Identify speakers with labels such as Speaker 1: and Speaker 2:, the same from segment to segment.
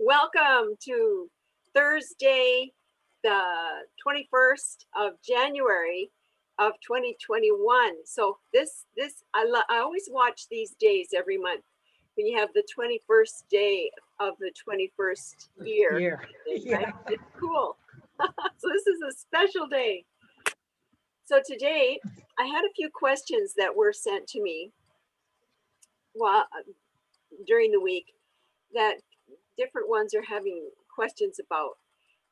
Speaker 1: Welcome to Thursday, the 21st of January of 2021. So I always watch these days every month when you have the 21st day of the 21st year.
Speaker 2: Yeah.
Speaker 1: Right? It's cool. So this is a special day. So today I had a few questions that were sent to me during the week that different ones are having questions about.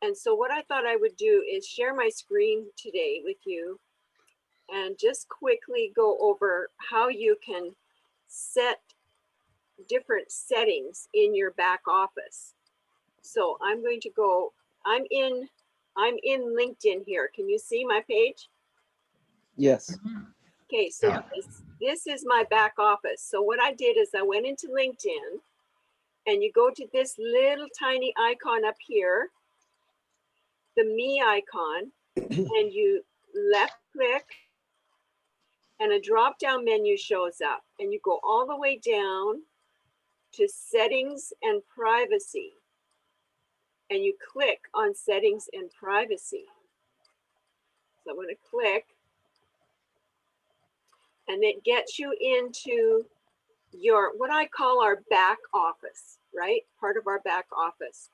Speaker 1: And so what I thought I would do is share my screen today with you and just quickly go over how you can set different settings in your back office. So I'm going to go, I'm in LinkedIn here. Can you see my page?
Speaker 3: Yes.
Speaker 1: Okay, so this is my back office. So what I did is I went into LinkedIn and you go to this little tiny icon up here, the me icon, and you left click and a drop down menu shows up and you go all the way down to settings and privacy and you click on settings and privacy. So I'm going to click and it gets you into your, what I call our back office, right? Part of our back office.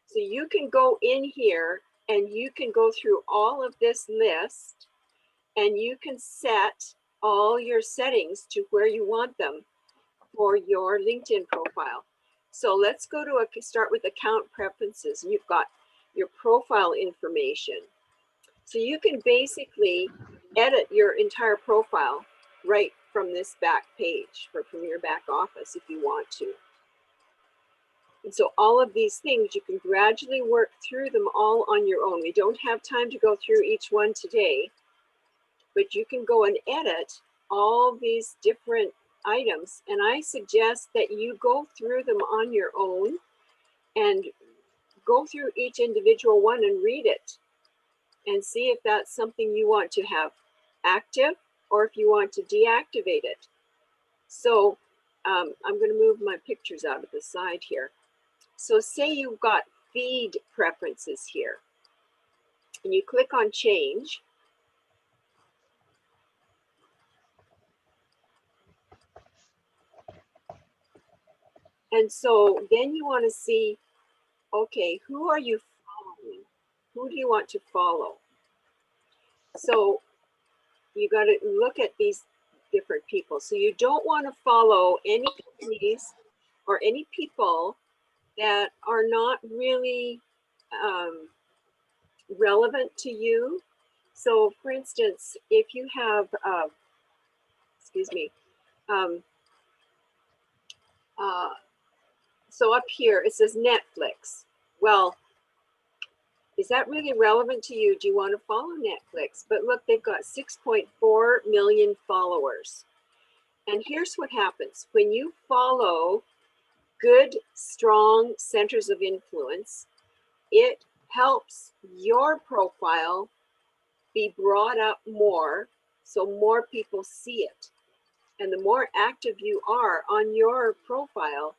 Speaker 1: So you can go in here and you can go through all of this list and you can set all your settings to where you want them for your LinkedIn profile. So let's go to start with account preferences. You've got your profile information. So you can basically edit your entire profile right from this back page or from your back office if you want to. And so all of these things, you can gradually work through them all on your own. We don't have time to go through each one today, but you can go and edit all these different items. And I suggest that you go through them on your own and go through each individual one and read it and see if that's something you want to have active or if you want to deactivate it. So I'm going to move my pictures out of the side here. So say you've got feed preferences here and you click on change. And so then you want to see, okay, who are you following? Who do you want to follow? So you got to look at these different people. So you don't want to follow any companies or any people that are not really relevant to you. So for instance, if you have, so up here it says Netflix. Well, is that really relevant to you? Do you want to follow Netflix? But look, they've got 6.4 million followers. And here's what happens. When you follow good, strong centers of influence, it helps your profile be brought up more so more people see it. And the more active you are on your profile,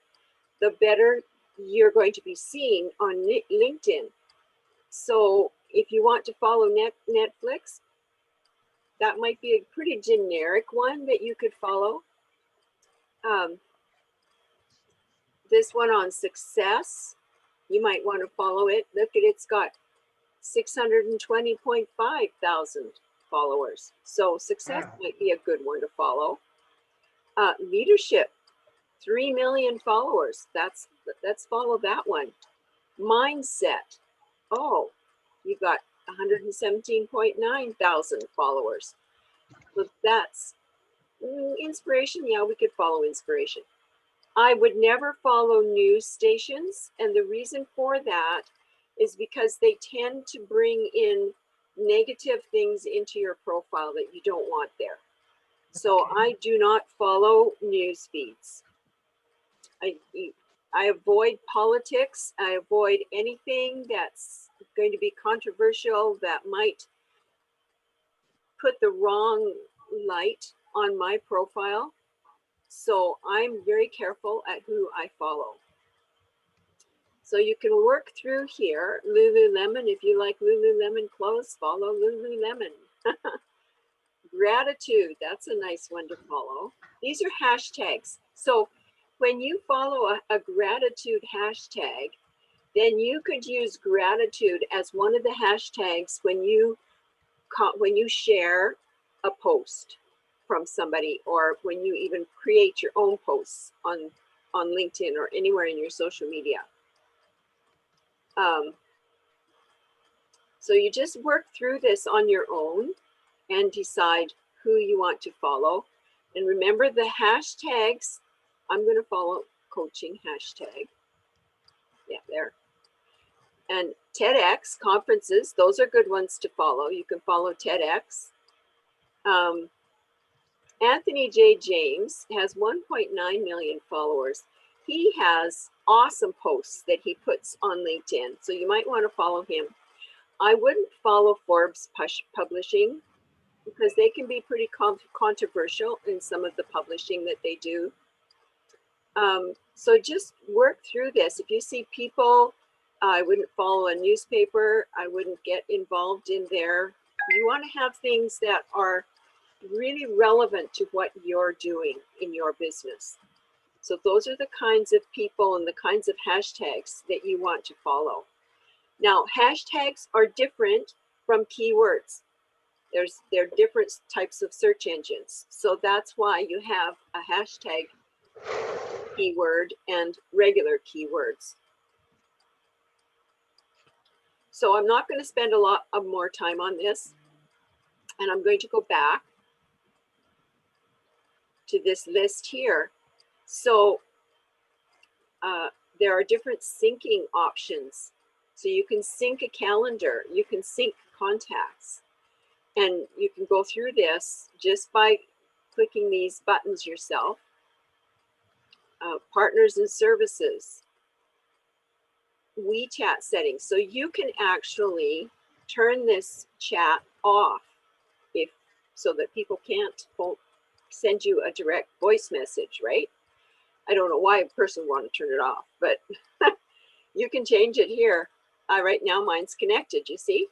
Speaker 1: the better you're going to be seen on LinkedIn. So if you want to follow Netflix, that might be a pretty generic one that you could follow. This one on success, you might want to follow it. Look at it's got 620.5 thousand followers. So success might be a good one to follow. Leadership, 3 million followers. Let's follow that one. Mindset, oh, you got 117.9 thousand followers. So that's inspiration. Yeah, we could follow inspiration. I would never follow news stations. And the reason for that is because they tend to bring in negative things into your profile that you don't want there. So I do not follow news feeds. I avoid politics. I avoid anything that's going to be controversial that might put the wrong light on my profile. So I'm very careful at who I follow. So you can work through here. Lululemon, if you like Lululemon clothes, follow Lululemon. Gratitude, that's a nice one to follow. These are hashtags. So when you follow a gratitude hashtag, then you could use gratitude as one of the hashtags when you share a post from somebody, or when you even create your own posts on LinkedIn or anywhere in your social media. So you just work through this on your own and decide who you want to follow. And remember the hashtags. I'm going to follow coaching hashtag. Yeah, there. And TEDx conferences, those are good ones to follow. You can follow TEDx. Anthony J. James has 1.9 million followers. He has awesome posts that he puts on LinkedIn, so you might want to follow him. I wouldn't follow Forbes Publishing because they can be pretty controversial in some of the publishing that they do. So just work through this. If you see people, I wouldn't follow a newspaper. I wouldn't get involved in there. You want to have things that are really relevant to what you're doing in your business. So those are the kinds of people and the kinds of hashtags that you want to follow. Now, hashtags are different from keywords. There are different types of search engines. So that's why you have a hashtag keyword and regular keywords. So I'm not going to spend a lot of more time on this. And I'm going to go back to this list here. So there are different syncing options. So you can sync a calendar, you can sync contacts, and you can go through this just by clicking these buttons yourself. Partners and services, Wechat settings. So you can actually turn this chat off so that people won't send you a direct voice message, right? I don't know why a person would want to turn it off, but you can change it here. Right now mine's connected, you see?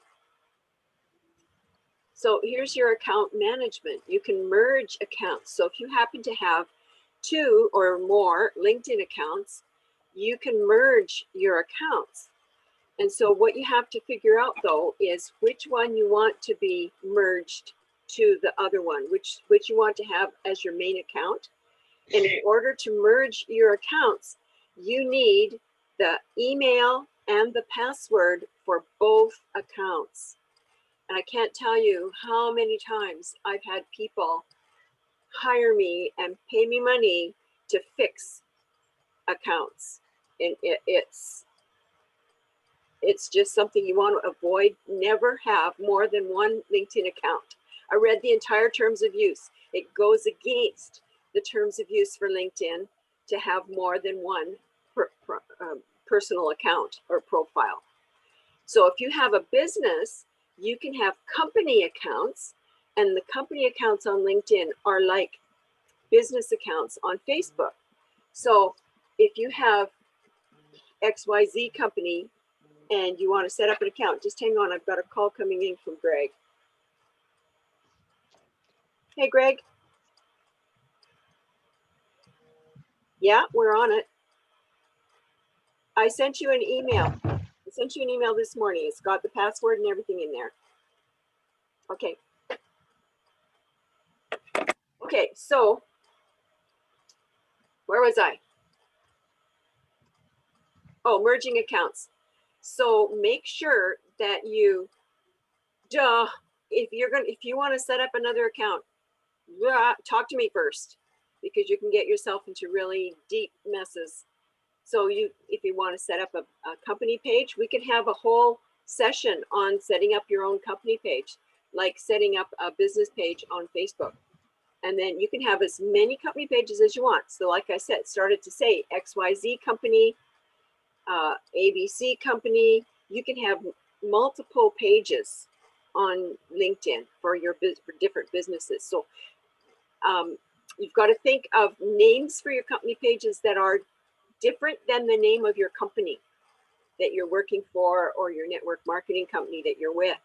Speaker 1: So here's your account management. You can merge accounts. So if you happen to have 2 or more LinkedIn accounts, you can merge your accounts. And so what you have to figure out though is which one you want to be merged to the other one, which you want to have as your main account. And in order to merge your accounts, you need the email and the password for both accounts. And I can't tell you how many times I've had people hire me and pay me money to fix accounts. And it's just something you want to avoid. Never have more than one LinkedIn account. I read the entire terms of use. It goes against the terms of use for LinkedIn to have more than one personal account or profile. So if you have a business, you can have company accounts, and the company accounts on LinkedIn are like business accounts on Facebook. So if you have XYZ company and you want to set up an account, just hang on, I've got a call coming in from Greg. Hey, Greg. Yeah, we're on it. I sent you an email. I sent you an email this morning. It's got the password and everything in there. Okay. Okay, so where was I? Oh, merging accounts. So make sure that you, if you want to set up another account, talk to me first, because you can get yourself into really deep messes. So if you want to set up a company page, we could have a whole session on setting up your own company page, like setting up a business page on Facebook. And then you can have as many company pages as you want. So like I said, started to say XYZ company, ABC company. You can have multiple pages on LinkedIn for different businesses. So you've got to think of names for your company pages that are different than the name of your company. that you're working for or your network marketing company that you're with.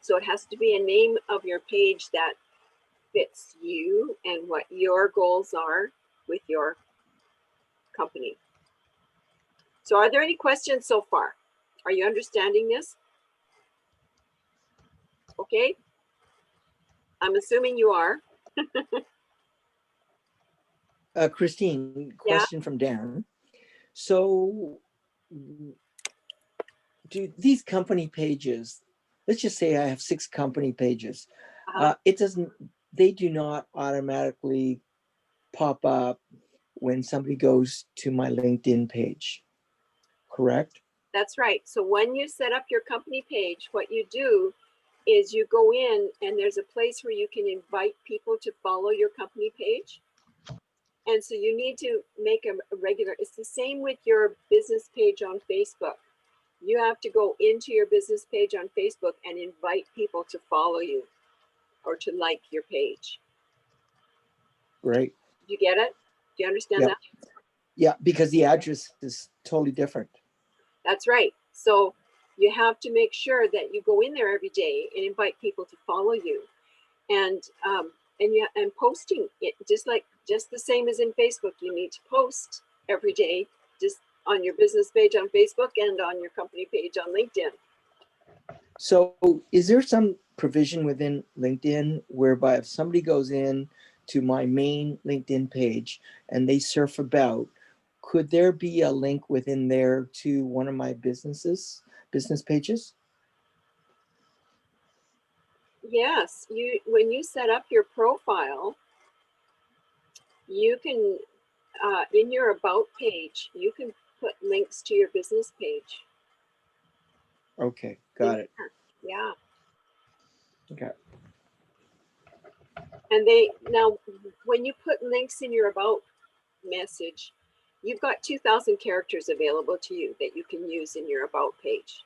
Speaker 1: So it has to be a name of your page that fits you and what your goals are with your company. So are there any questions so far? Are you understanding this? Okay. I'm assuming you are.
Speaker 3: Christine,
Speaker 1: Yeah.
Speaker 3: question from Dan. So do these company pages, let's just say I have 6 company pages. They do not automatically pop up when somebody goes to my LinkedIn page, correct?
Speaker 1: That's right. So when you set up your company page, what you do is you go in and there's a place where you can invite people to follow your company page. And so you need to make a regular, it's the same with your business page on Facebook. You have to go into your business page on Facebook and invite people to follow you or to like your page.
Speaker 3: Right.
Speaker 1: Do you get it? Do you understand
Speaker 3: Yep.
Speaker 1: that?
Speaker 3: Yeah, because the address is totally different.
Speaker 1: That's right. So you have to make sure that you go in there every day and invite people to follow you. And posting it just the same as in Facebook. You need to post every day, just on your business page on Facebook and on your company page on LinkedIn.
Speaker 3: So is there some provision within LinkedIn whereby if somebody goes in to my main LinkedIn page and they surf about, could there be a link within there to one of my business pages?
Speaker 1: Yes, when you set up your profile, you can in your about page, you can put links to your business page.
Speaker 3: Okay, got it.
Speaker 1: Yeah.
Speaker 3: Okay.
Speaker 1: And now when you put links in your about message, you've got 2,000 characters available to you that you can use in your about page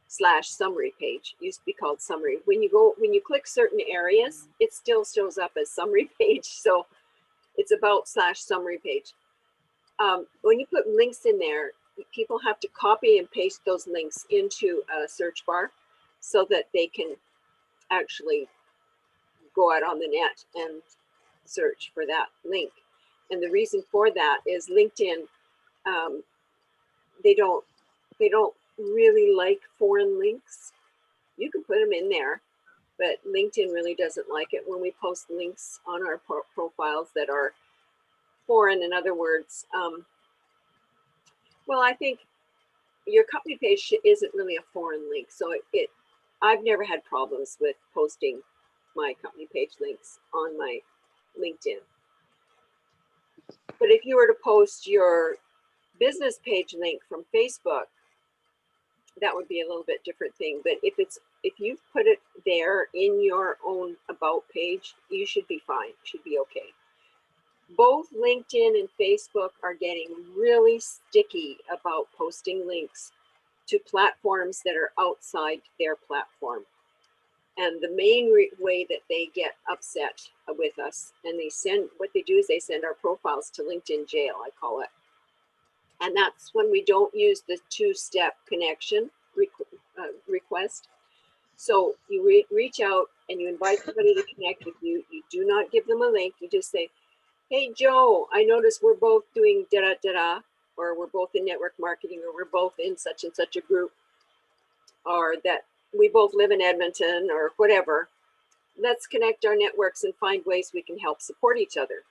Speaker 1: / summary page. It used to be called summary. When you click certain areas, it still shows up as summary page. So it's about / summary page. When you put links in there, people have to copy and paste those links into a search bar so that they can actually go out on the net and search for that link. And the reason for that is LinkedIn, they don't really like foreign links. You can put them in there, but LinkedIn really doesn't like it when we post links on our profiles that are foreign. In other words, well, I think your company page isn't really a foreign link. So I've never had problems with posting my company page links on my LinkedIn. But if you were to post your business page link from Facebook, that would be a little bit different thing. But if you've put it there in your own about page, you should be fine. Should be okay. Both LinkedIn and Facebook are getting really sticky about posting links to platforms that are outside their platform. And the main way that they get upset with us, and what they do is they send our profiles to LinkedIn jail, I call it. And that's when we don't use the 2-step connection request. So you reach out and you invite somebody to connect with you. You do not give them a link. You just say, hey, Joe, I noticed we're both doing da-da-da-da, or we're both in network marketing, or we're both in such and such a group, or that we both live in Edmonton, or whatever. Let's connect our networks and find ways we can help support each other.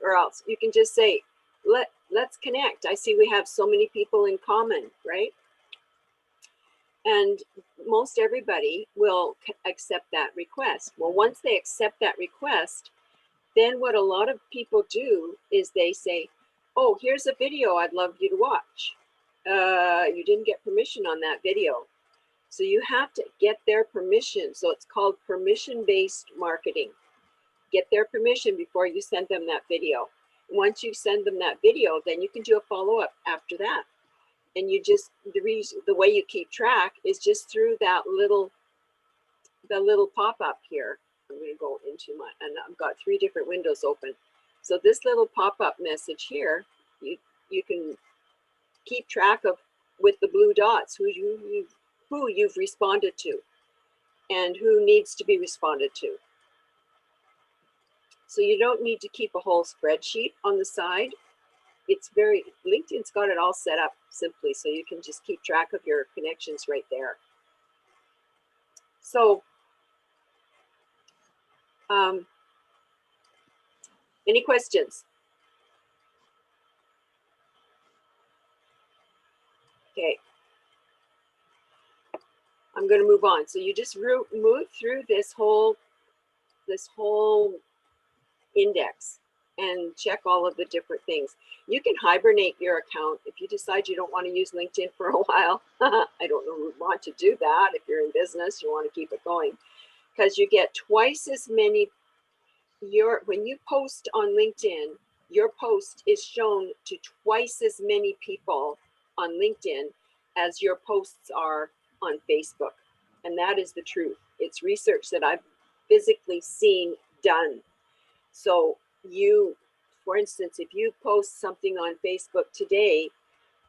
Speaker 1: Or else you can just say, let's connect. I see we have so many people in common, right? And most everybody will accept that request. Well, once they accept that request, then what a lot of people do is they say, oh, here's a video I'd love you to watch. You didn't get permission on that video. So you have to get their permission. So it's called permission-based marketing. Get their permission before you send them that video. Once you send them that video, then you can do a follow-up after that. And you just, the way you keep track is just through the little pop-up here. I'm going to go into and I've got 3 different windows open. So this little pop-up message here, you can keep track of with the blue dots, who you've responded to and who needs to be responded to. So you don't need to keep a whole spreadsheet on the side. LinkedIn's got it all set up simply, so you can just keep track of your connections right there. So, any questions? Okay. I'm going to move on. So you just move through this whole index and check all of the different things. You can hibernate your account if you decide you don't want to use LinkedIn for a while. I don't know who would want to do that. If you're in business, you want to keep it going, because you get twice as many. When you post on LinkedIn, your post is shown to twice as many people on LinkedIn as your posts are on Facebook. And that is the truth. It's research that I've physically seen done. So for instance, if you post something on Facebook today,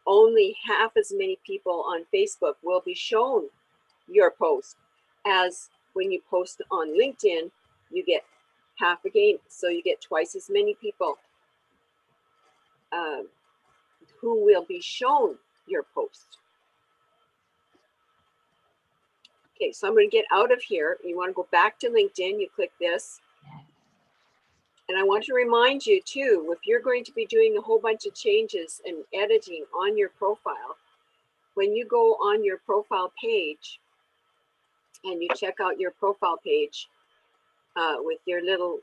Speaker 1: only half as many people on Facebook will be shown your post as when you post on LinkedIn. You get half again, so you get twice as many people who will be shown your post. Okay, so I'm going to get out of here. You want to go back to LinkedIn, you click this. And I want to remind you too, if you're going to be doing a whole bunch of changes and editing on your profile, when you go on your profile page and you check out your profile page with your little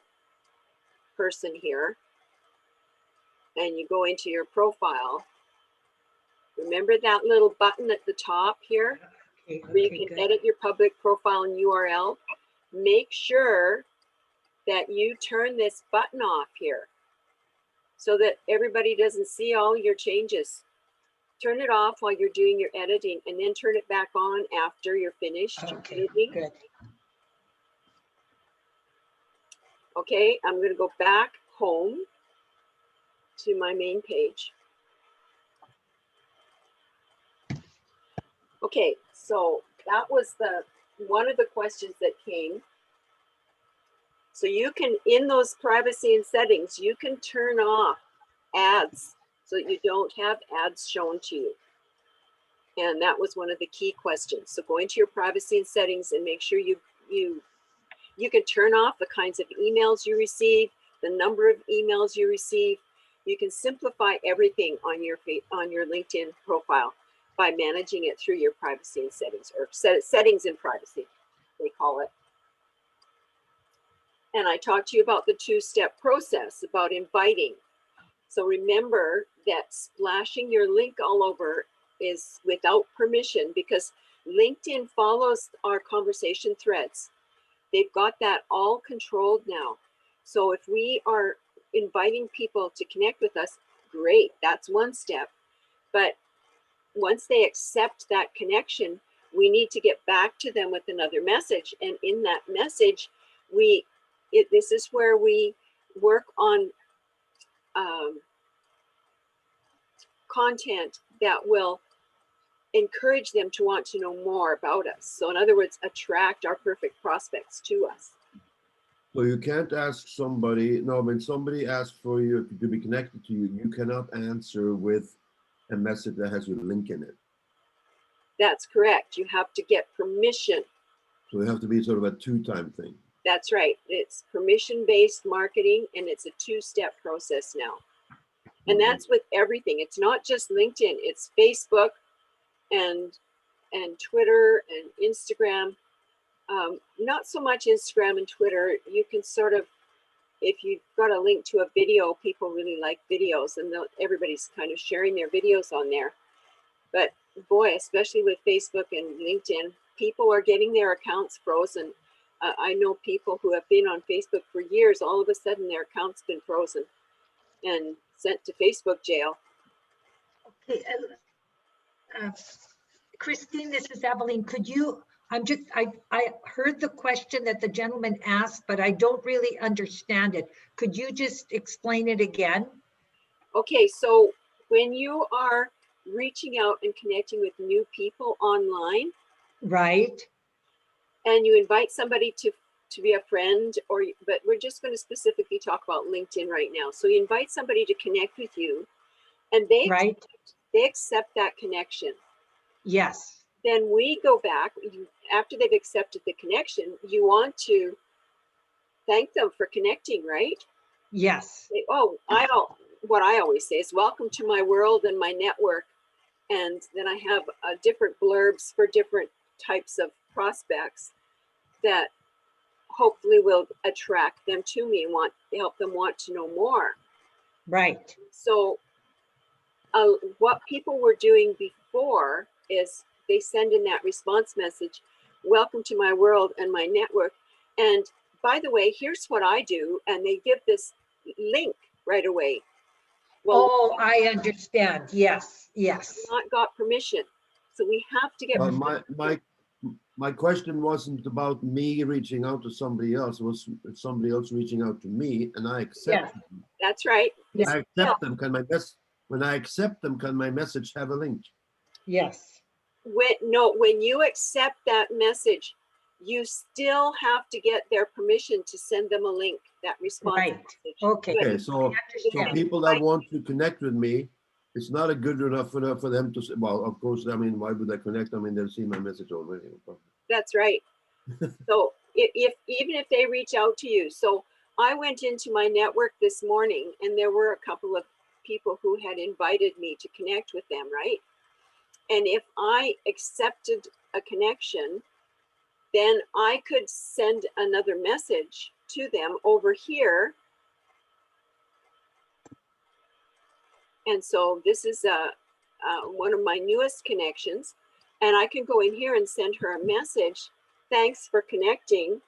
Speaker 1: person here, and you go into your profile, remember that little button at the top here, where you can edit your public profile and URL? Make sure that you turn this button off here so that everybody doesn't see all your changes. Turn it off while you're doing your editing, and then turn it back on after you're finished editing.
Speaker 2: Good.
Speaker 1: Okay, I'm going to go back home to my main page. Okay, so that was one of the questions that came. So you can, in those privacy and settings, you can turn off ads so that you don't have ads shown to you. And that was one of the key questions. So go into your privacy and settings and make sure you can turn off the kinds of emails you receive, the number of emails you receive. You can simplify everything on your LinkedIn profile by managing it through your privacy and settings, or settings and privacy, they call it. And I talked to you about the two-step process about inviting. So remember that splashing your link all over is without permission, because LinkedIn follows our conversation threads. They've got that all controlled now. So if we are inviting people to connect with us, great, that's one step. But once they accept that connection, we need to get back to them with another message. And in that message, this is where we work on content that will encourage them to want to know more about us. So in other words, attract our perfect prospects to us.
Speaker 4: So you can't ask somebody, no, when somebody asks for you to be connected to you, you cannot answer with a message that has your link in it.
Speaker 1: That's correct. You have to get permission.
Speaker 4: So it have to be sort of a two-time thing.
Speaker 1: That's right. It's permission-based marketing, and it's a two-step process now. And that's with everything. It's not just LinkedIn. It's Facebook and Twitter and Instagram. Not so much Instagram and Twitter. You can sort of, if you've got a link to a video, people really like videos, and everybody's kind of sharing their videos on there. But boy, especially with Facebook and LinkedIn, people are getting their accounts frozen. I know people who have been on Facebook for years, all of a sudden their account's been frozen and sent to Facebook jail.
Speaker 2: Okay, Christine, this is Evelyn. Could you, I heard the question that the gentleman asked, but I don't really understand it. Could you just explain it again?
Speaker 1: Okay, so when you are reaching out and connecting with new people online,
Speaker 2: Right,
Speaker 1: and you invite somebody to be a friend, but we're just going to specifically talk about LinkedIn right now. So you invite somebody to connect with you, and
Speaker 2: right,
Speaker 1: they accept that connection.
Speaker 2: yes,
Speaker 1: Then we go back after they've accepted the connection. You want to thank them for connecting, right?
Speaker 2: yes,
Speaker 1: Say, oh, what I always say is welcome to my world and my network. And then I have different blurbs for different types of prospects that hopefully will attract them to me and help them want to know more.
Speaker 2: right,
Speaker 1: So what people were doing before is they send in that response message, welcome to my world and my network. And by the way, here's what I do. And they give this link right away. Well,
Speaker 2: oh, I understand, yes, yes,
Speaker 1: not got permission. So we have to get
Speaker 4: Well,
Speaker 1: permission.
Speaker 4: my question wasn't about me reaching out to somebody else. It was somebody else reaching out to me, and I accept
Speaker 2: yes,
Speaker 4: them.
Speaker 1: That's right.
Speaker 2: Yeah.
Speaker 4: I accept them. When I accept them, can my message have a link?
Speaker 2: yes,
Speaker 1: When you accept that message, you still have to get their permission to send them a link, that response
Speaker 2: right,
Speaker 1: message.
Speaker 2: okay,
Speaker 1: But
Speaker 4: Okay, so
Speaker 2: understand.
Speaker 4: people that want to connect with me, it's not a good enough for them to say, well, of course, I mean, why would they connect? I mean, they've seen my message already.
Speaker 1: that's right. So even if they reach out to you, so I went into my network this morning and there were a couple of people who had invited me to connect with them, right? And if I accepted a connection, then I could send another message to them over here. And so this is one of my newest connections. And I can go in here and send her a message. Thanks for connecting.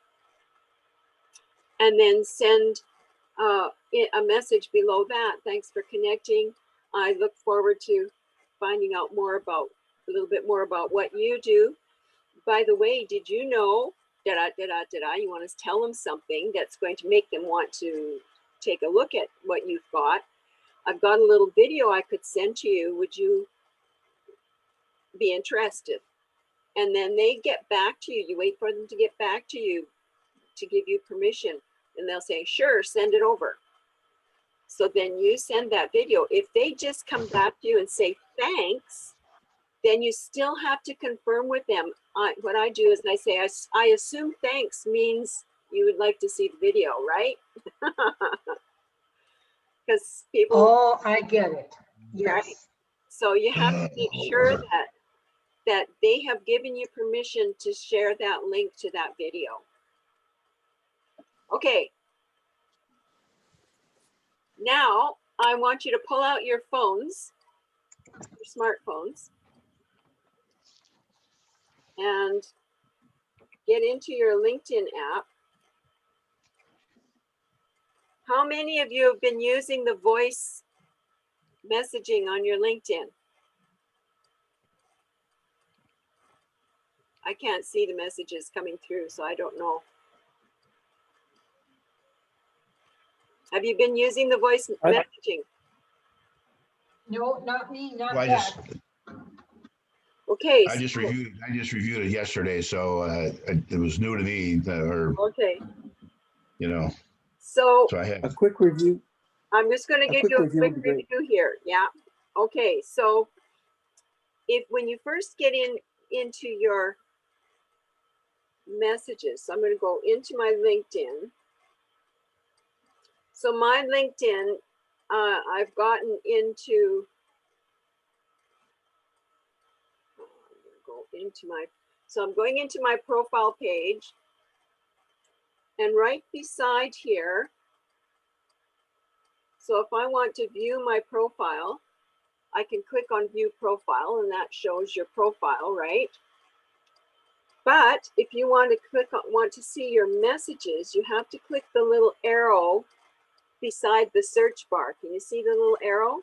Speaker 1: And then send a message below that. Thanks for connecting. I look forward to finding out a little bit more about what you do. By the way, did you know, you want to tell them something that's going to make them want to take a look at what you've got. I've got a little video I could send to you. Would you be interested? And then they get back to you. You wait for them to get back to you to give you permission. And they'll say, sure, send it over. So then you send that video. If they just come back to you and say, thanks, then you still have to confirm with them. What I do is I say, I assume thanks means you would like to see the video, right? Because people,
Speaker 2: Oh, I get it,
Speaker 1: right?
Speaker 2: yes,
Speaker 1: So you have to make sure that they have given you permission to share that link to that video. Okay. Now I want you to pull out your phones, your smartphones, and get into your LinkedIn app. How many of you have been using the voice messaging on your LinkedIn? I can't see the messages coming through, so I don't know. Have you been using the voice messaging?
Speaker 2: no, not me, not
Speaker 5: Well,
Speaker 2: yet.
Speaker 1: Okay.
Speaker 5: I just reviewed it yesterday, so it was new to me,
Speaker 1: Okay.
Speaker 5: so
Speaker 1: So
Speaker 5: I
Speaker 3: A
Speaker 5: have.
Speaker 3: quick review.
Speaker 1: I'm just going to give
Speaker 3: quick
Speaker 1: you a
Speaker 3: review
Speaker 1: quick
Speaker 3: would be great.
Speaker 1: review here. Yeah. Okay. So when you first get into your messages, so I'm going to go into my LinkedIn. So my LinkedIn, I've gotten into, so I'm going into my profile page, and right beside here, so if I want to view my profile, I can click on view profile, and that shows your profile, right? But if you want to see your messages, you have to click the little arrow beside the search bar. Can you see the little arrow?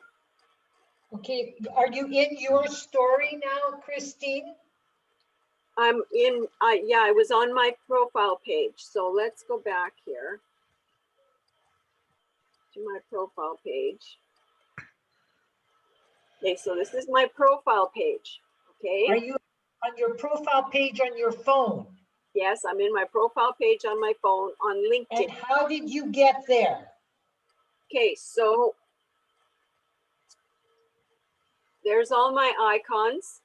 Speaker 2: Okay, are you in your story now, Christine?
Speaker 1: I'm in, yeah, I was on my profile page. So let's go back here to my profile page. Okay, so this is my profile page.
Speaker 2: Are
Speaker 1: Okay.
Speaker 2: you on your profile page on your phone?
Speaker 1: Yes, I'm in my profile page on my phone on
Speaker 2: And
Speaker 1: LinkedIn.
Speaker 2: how did you get there?
Speaker 1: Okay, so there's all my icons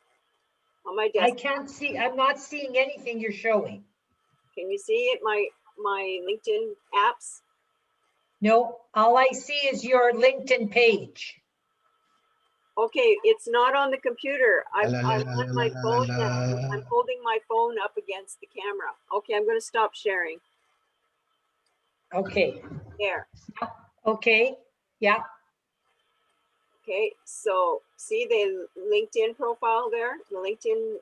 Speaker 1: on my
Speaker 2: I
Speaker 1: desk.
Speaker 2: can't see, I'm not seeing anything you're showing.
Speaker 1: Can you see it? My LinkedIn apps.
Speaker 2: No, all I see is your LinkedIn page.
Speaker 1: Okay, it's not on the computer. I'm
Speaker 5: La, la, la,
Speaker 1: on
Speaker 5: la,
Speaker 1: my
Speaker 5: la,
Speaker 1: phone
Speaker 5: la,
Speaker 1: now.
Speaker 5: la.
Speaker 1: I'm holding my phone up against the camera. Okay, I'm going to stop sharing.
Speaker 2: Okay,
Speaker 1: There.
Speaker 2: okay, yeah,
Speaker 1: Okay, so see the LinkedIn profile there? The LinkedIn.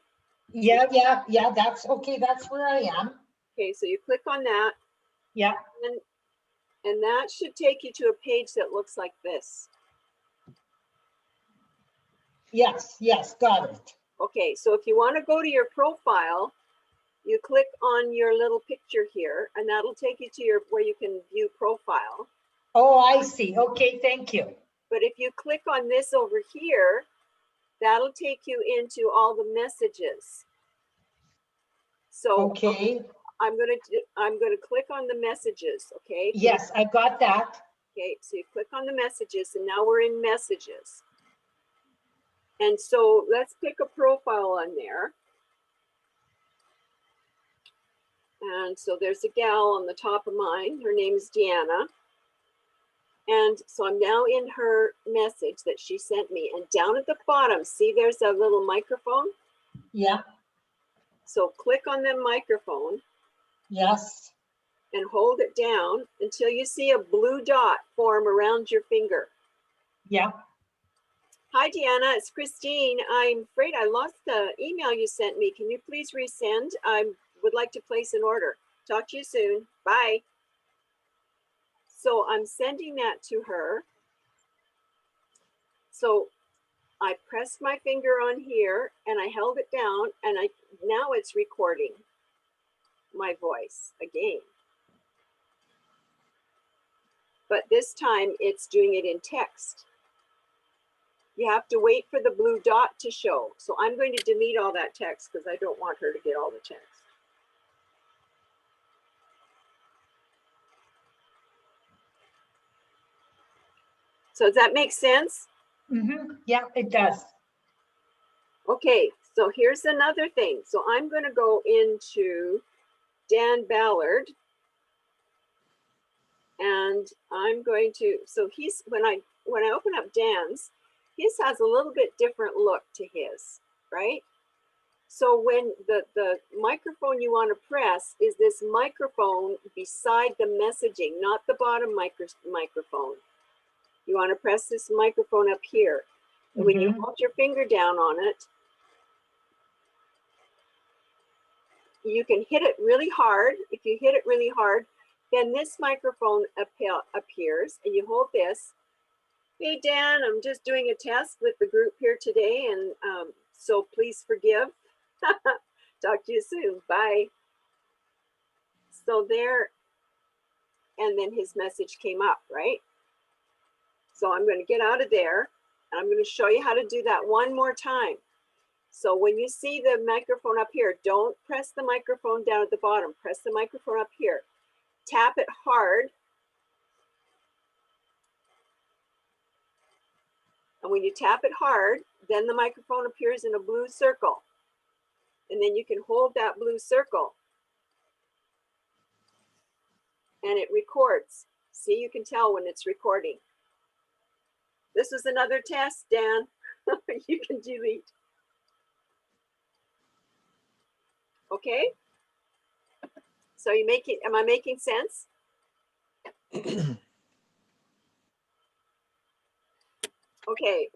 Speaker 2: yeah, that's okay, that's where I am.
Speaker 1: Okay, so you click on that,
Speaker 2: Yeah,
Speaker 1: and that should take you to a page that looks like this.
Speaker 2: yes, got it.
Speaker 1: Okay, so if you want to go to your profile, you click on your little picture here, and that'll take you to your where you can view profile.
Speaker 2: Oh, I see, okay, thank you.
Speaker 1: But if you click on this over here, that'll take you into all the messages. So
Speaker 2: Okay,
Speaker 1: I'm gonna click on the messages. Okay.
Speaker 2: yes, I got that.
Speaker 1: Okay. So you click on the messages, and now we're in messages. And so let's pick a profile on there. And so there's a gal on the top of mine. Her name is Deanna. And so I'm now in her message that she sent me. And down at the bottom, see there's a little microphone.
Speaker 2: Yeah,
Speaker 1: So click on the microphone
Speaker 2: yes,
Speaker 1: and hold it down until you see a blue dot form around your finger.
Speaker 2: yeah.
Speaker 1: Hi, Deanna, it's Christine. I'm afraid I lost the email you sent me. Can you please resend? I would like to place an order. Talk to you soon. Bye. So I'm sending that to her. So I pressed my finger on here and I held it down, and now it's recording my voice again. But this time it's doing it in text. You have to wait for the blue dot to show. So I'm going to delete all that text because I don't want her to get all the text. So does that make sense?
Speaker 2: Yeah, it does.
Speaker 1: Okay, so here's another thing. So I'm going to go into Dan Ballard. And I'm going to, so he's, when I open up Dan's, his has a little bit different look to his, right? So when the microphone you want to press is this microphone beside the messaging, not the bottom microphone. You want to press this microphone up here. And when you hold your finger down on it, you can hit it really hard. If you hit it really hard, then this microphone appears, and you hold this. Hey, Dan, I'm just doing a test with the group here today, and so please forgive. Talk to you soon. Bye. So there, and then his message came up, right? So I'm going to get out of there, and I'm going to show you how to do that one more time. So when you see the microphone up here, don't press the microphone down at the bottom. Press the microphone up here. Tap it hard. And when you tap it hard, then the microphone appears in a blue circle. And then you can hold that blue circle. And it records. See, you can tell when it's recording. This was another test, Dan. You can delete. Okay? So you make it, am I making sense? Okay.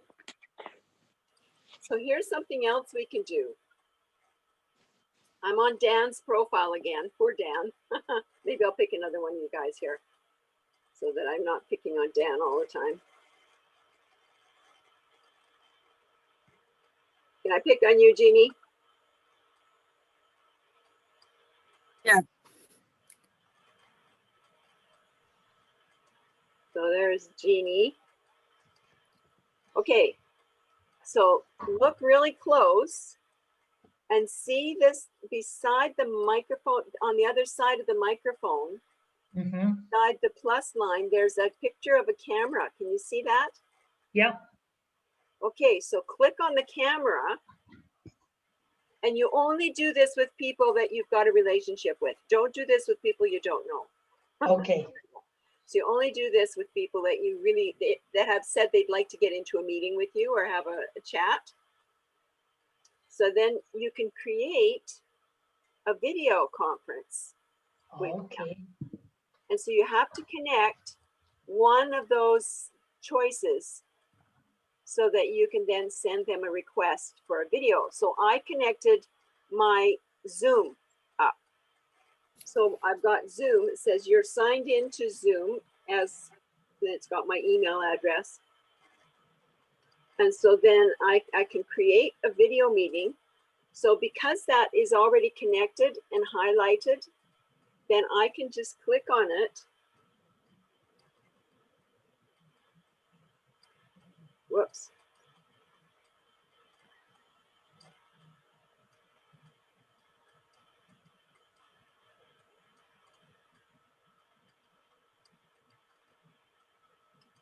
Speaker 1: So here's something else we can do. I'm on Dan's profile again. Poor Dan. Maybe I'll pick another one of you guys here so that I'm not picking on Dan all the time. Can I pick on you, Jeannie?
Speaker 6: Yeah.
Speaker 1: So there's Jeannie. Okay. So look really close and see this beside the microphone, on the other side of the microphone,
Speaker 2: Mhm.
Speaker 1: beside the plus line, there's a picture of a camera. Can you see that?
Speaker 2: Yep.
Speaker 1: Okay, so click on the camera, and you only do this with people that you've got a relationship with. Don't do this with people you don't know.
Speaker 2: Okay.
Speaker 1: So you only do this with people that you really, that have said they'd like to get into a meeting with you or have a chat. So then you can create a video conference.
Speaker 2: Okay.
Speaker 1: And so you have to connect one of those choices so that you can then send them a request for a video. So I connected my Zoom up. So I've got Zoom. It says you're signed into Zoom, as it's got my email address. And so then I can create a video meeting. So because that is already connected and highlighted, then I can just click on it. Whoops.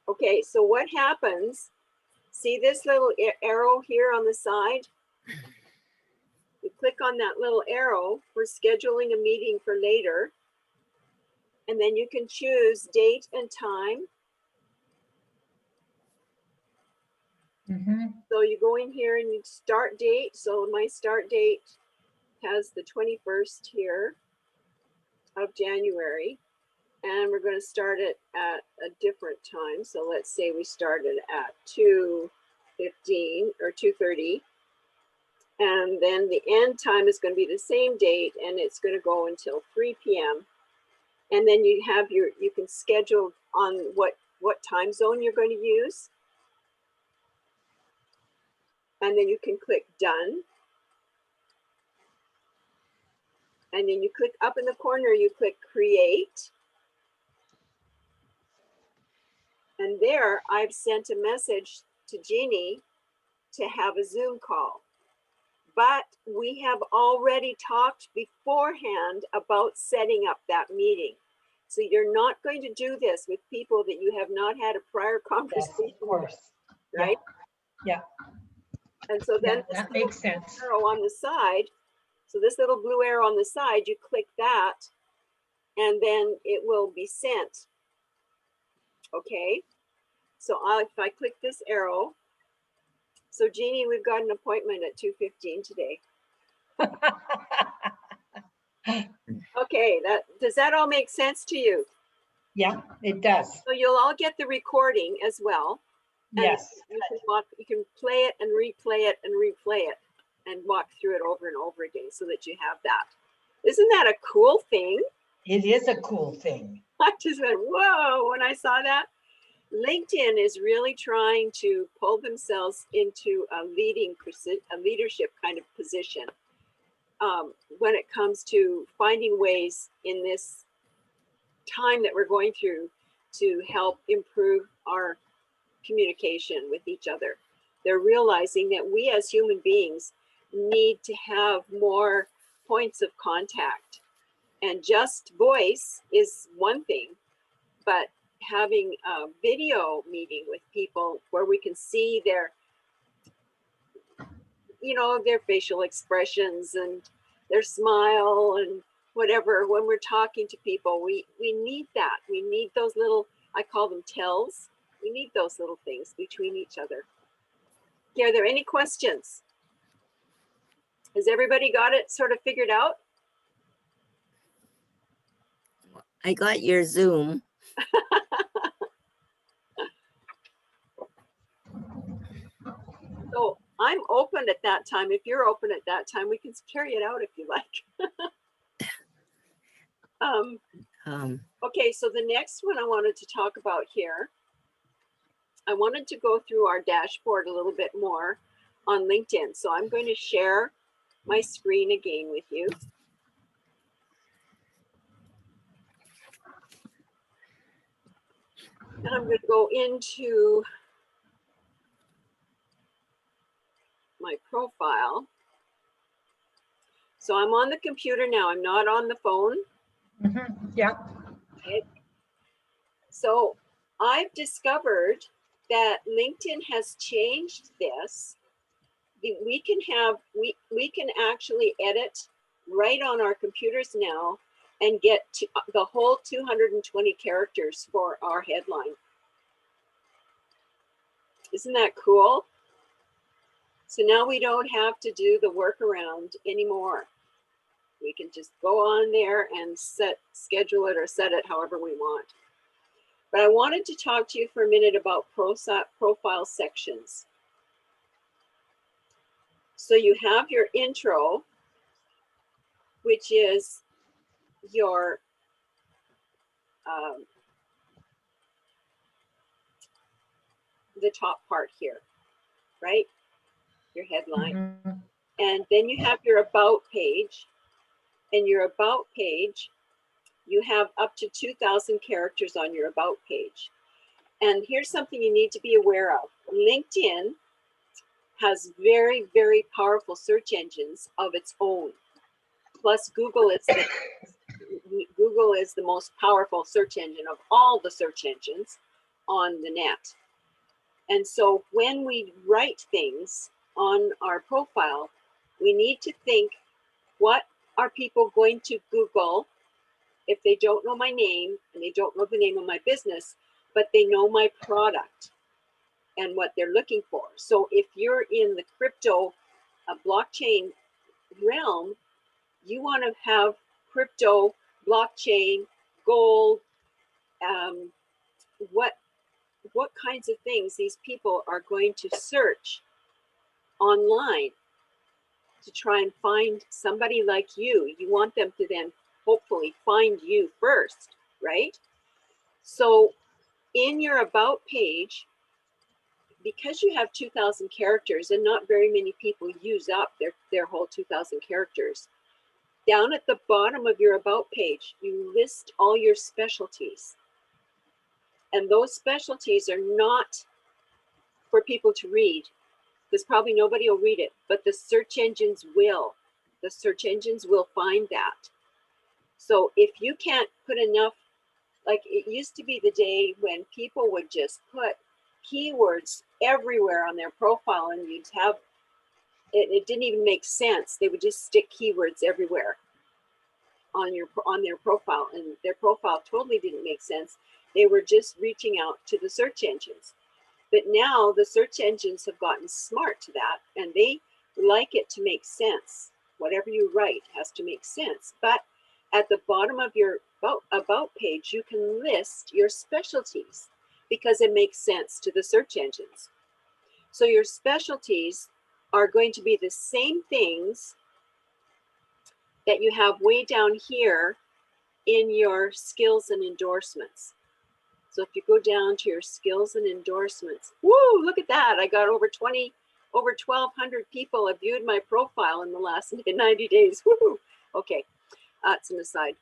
Speaker 1: Okay, so what happens, see this little arrow here on the side? You click on that little arrow for scheduling a meeting for later. And then you can choose date and time.
Speaker 2: Mhm.
Speaker 1: So you go in here and you start date. So my start date has the 21st here of January. And we're going to start it at a different time. So let's say we started at 2:15 or 2:30. And then the end time is going to be the same date, and it's going to go until 3 p.m. And then you have you can schedule on what time zone you're going to use. And then you can click done. And then you click up in the corner, you click create. And there I've sent a message to Jeannie to have a Zoom call. But we have already talked beforehand about setting up that meeting. So you're not going to do this with people that you have not had a prior
Speaker 2: Yes,
Speaker 1: conversation
Speaker 2: of course.
Speaker 1: with, right?
Speaker 2: Yeah.
Speaker 1: And so then
Speaker 2: Yeah,
Speaker 1: this
Speaker 2: that
Speaker 1: little
Speaker 2: makes sense.
Speaker 1: arrow on the side, so this little blue arrow on the side, you click that, and then it will be sent. Okay, so if I click this arrow, so Jeannie, we've got an appointment at 2:15 today. Okay, does that all make sense to you?
Speaker 2: Yeah, it does.
Speaker 1: So you'll all get the recording as well. And
Speaker 2: Yes.
Speaker 1: you can play it and replay it and replay it and walk through it over and over again so that you have that. Isn't that a cool thing?
Speaker 2: It is a cool thing.
Speaker 1: I just went, whoa, when I saw that. LinkedIn is really trying to pull themselves into a leadership kind of position when it comes to finding ways in this time that we're going through to help improve our communication with each other. They're realizing that we as human beings need to have more points of contact. And just voice is one thing, but having a video meeting with people where we can see their, their facial expressions and their smile and whatever, when we're talking to people, we need that. We need those little, I call them tells. We need those little things between each other. Okay, are there any questions? Has everybody got it sort of figured out?
Speaker 7: I got your Zoom.
Speaker 1: So I'm open at that time. If you're open at that time, we can carry it out if you like. Okay, so the next one I wanted to talk about here, I wanted to go through our dashboard a little bit more on LinkedIn. So I'm going to share my screen again with you. And I'm going to go into my profile. So I'm on the computer now. I'm not on the phone.
Speaker 2: Yeah.
Speaker 1: Okay. So I've discovered that LinkedIn has changed this. We can actually edit right on our computers now and get to the whole 220 characters for our headline. Isn't that cool? So now we don't have to do the workaround anymore. We can just go on there and schedule it or set it however we want. But I wanted to talk to you for a minute about Prosot profile sections. So you have your intro, which is your the top part here, right? Your headline. And then you have your about page. And your about page, you have up to 2,000 characters on your about page. And here's something you need to be aware of. LinkedIn has very, very powerful search engines of its own. Plus Google is the most powerful search engine of all the search engines on the net. And so when we write things on our profile, we need to think, what are people going to Google if they don't know my name and they don't know the name of my business, but they know my product and what they're looking for? So if you're in the crypto blockchain realm, you want to have crypto, blockchain, gold, what kinds of things these people are going to search online to try and find somebody like you. You want them to then hopefully find you first, right? So in your about page, because you have 2,000 characters and not very many people use up their whole 2,000 characters, down at the bottom of your about page, you list all your specialties. And those specialties are not for people to read, because probably nobody will read it, but the search engines will. The search engines will find that. So if you can't put enough, like it used to be the day when people would just put keywords everywhere on their profile, and you'd have, it didn't even make sense. They would just stick keywords everywhere on their profile, and their profile totally didn't make sense. They were just reaching out to the search engines. But now the search engines have gotten smart to that, and they like it to make sense. Whatever you write has to make sense. But at the bottom of your about page, you can list your specialties because it makes sense to the search engines. So your specialties are going to be the same things that you have way down here in your skills and endorsements. So if you go down to your skills and endorsements, woo, look at that. I got over 1,200 people have viewed my profile in the last 90 days. Woo. Okay, that's an aside.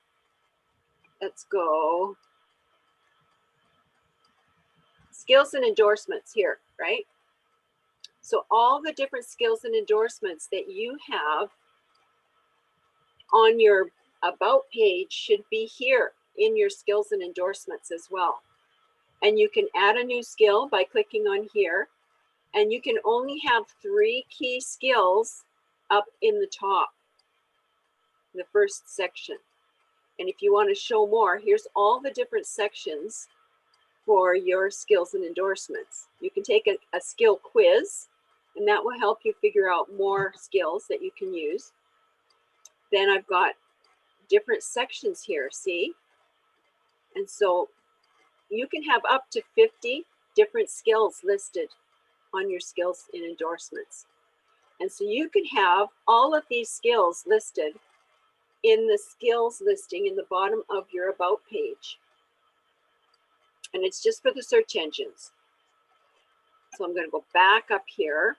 Speaker 1: Let's go. Skills and endorsements here, right? So all the different skills and endorsements that you have on your about page should be here in your skills and endorsements as well. And you can add a new skill by clicking on here. And you can only have 3 key skills up in the top, the first section. And if you want to show more, here's all the different sections for your skills and endorsements. You can take a skill quiz, and that will help you figure out more skills that you can use. Then I've got different sections here, see? And so you can have up to 50 different skills listed on your skills and endorsements. And so you can have all of these skills listed in the skills listing in the bottom of your about page. And it's just for the search engines. So I'm going to go back up here.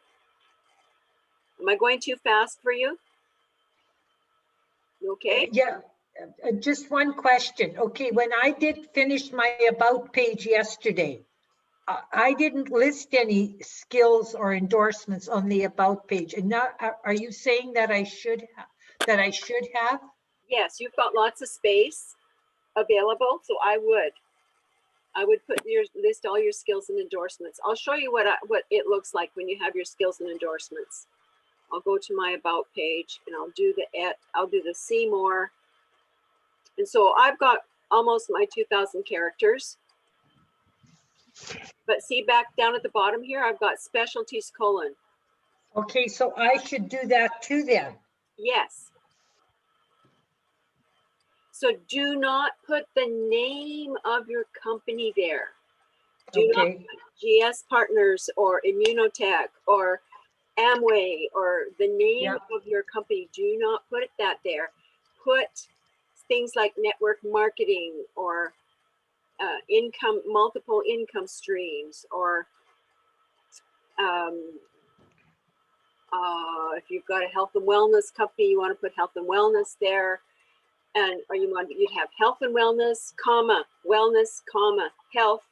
Speaker 1: Am I going too fast for you? You okay?
Speaker 2: Yeah, just one question. Okay, when I did finish my about page yesterday, I didn't list any skills or endorsements on the about page. And now, are you saying that I should have?
Speaker 1: Yes, you've got lots of space available, so I would put list all your skills and endorsements. I'll show you what it looks like when you have your skills and endorsements. I'll go to my about page and I'll do the see more. And so I've got almost my 2,000 characters. But see back down at the bottom here, I've got specialties :
Speaker 2: Okay, so I should do that too then.
Speaker 1: yes. So do not put the name of your company there. Do not
Speaker 2: Okay,
Speaker 1: put GS Partners or Immunotech or Amway or the name of your company. Do not put that there. Put things like network marketing or multiple income streams, or if you've got a health and wellness company, you want to put health and wellness there. Or you'd have health and wellness, wellness, health.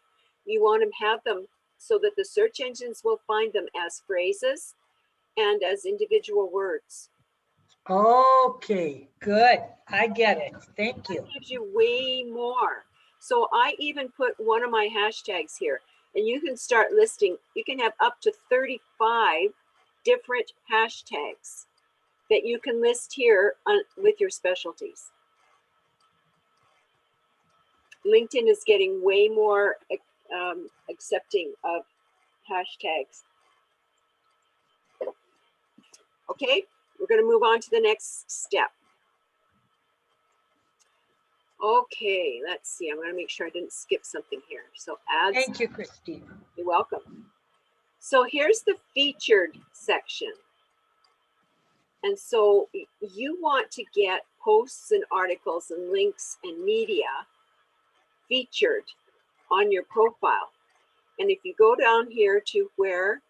Speaker 1: You want to have them so that the search engines will find them as phrases and as individual words.
Speaker 2: okay, good. I get it. Thank you.
Speaker 1: That gives you way more. So I even put one of my hashtags here, and you can start listing. You can have up to 35 different hashtags that you can list here with your specialties. LinkedIn is getting way more accepting of hashtags. Okay, we're going to move on to the next step. Okay, let's see. I'm going to make sure I didn't skip something here. So ads.
Speaker 2: Thank you, Christine.
Speaker 1: You're welcome. So here's the featured section. And so you want to get posts and articles and links and media featured on your profile. And if you go down here to where